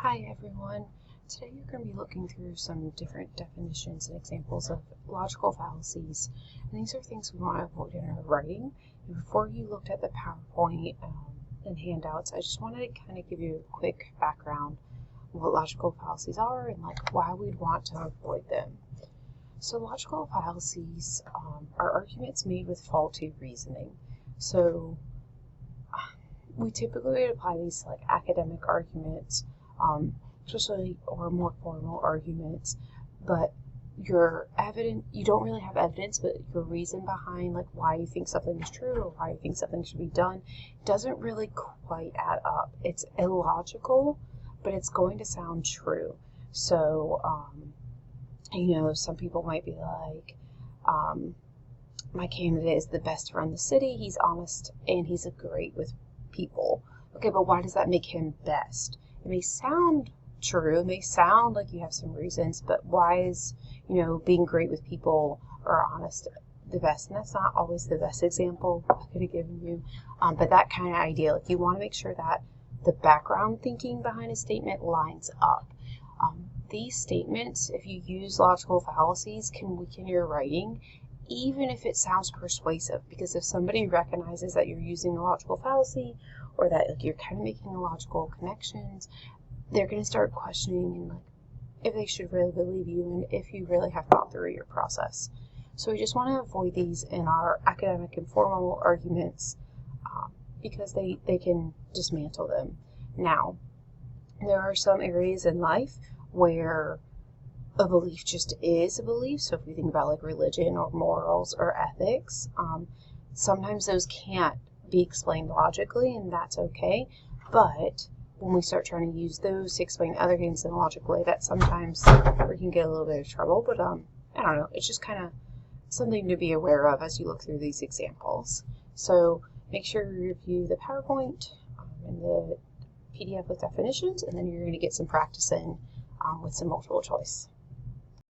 Hi everyone. Today you're going to be looking through some different definitions and examples of logical fallacies. And these are things we want to avoid in our writing. And before you looked at the PowerPoint and handouts, I just wanted to kind of give you a quick background on what logical fallacies are and why we'd want to avoid them. So logical fallacies are arguments made with faulty reasoning. So we typically apply these to academic arguments, especially or more formal arguments, but you don't really have evidence, but your reason behind why you think something is true or why you think something should be done doesn't really quite add up. It's illogical, but it's going to sound true. So, some people might be like, my candidate is the best to run the city, he's honest, and he's great with people. Okay, but why does that make him best? It may sound true, it may sound like you have some reasons, but why is, being great with people or honest the best? And that's not always the best example I could have given you, but that kind of idea, you want to make sure that the background thinking behind a statement lines up. These statements, if you use logical fallacies, can weaken your writing, even if it sounds persuasive, because if somebody recognizes that you're using a logical fallacy or that you're kind of making illogical connections, they're going to start questioning if they should really believe you and if you really have thought through your process. So we just want to avoid these in our academic and formal arguments because they can dismantle them. Now, there are some areas in life where a belief just is a belief. So if we think about religion or morals or ethics, sometimes those can't be explained logically, and that's okay. But when we start trying to use those to explain other things in a logical way, that sometimes we can get a little bit of trouble. But I don't know, it's just kind of something to be aware of as you look through these examples. So make sure you review the PowerPoint and the PDF with definitions, and then you're going to get some practice in with some multiple choice.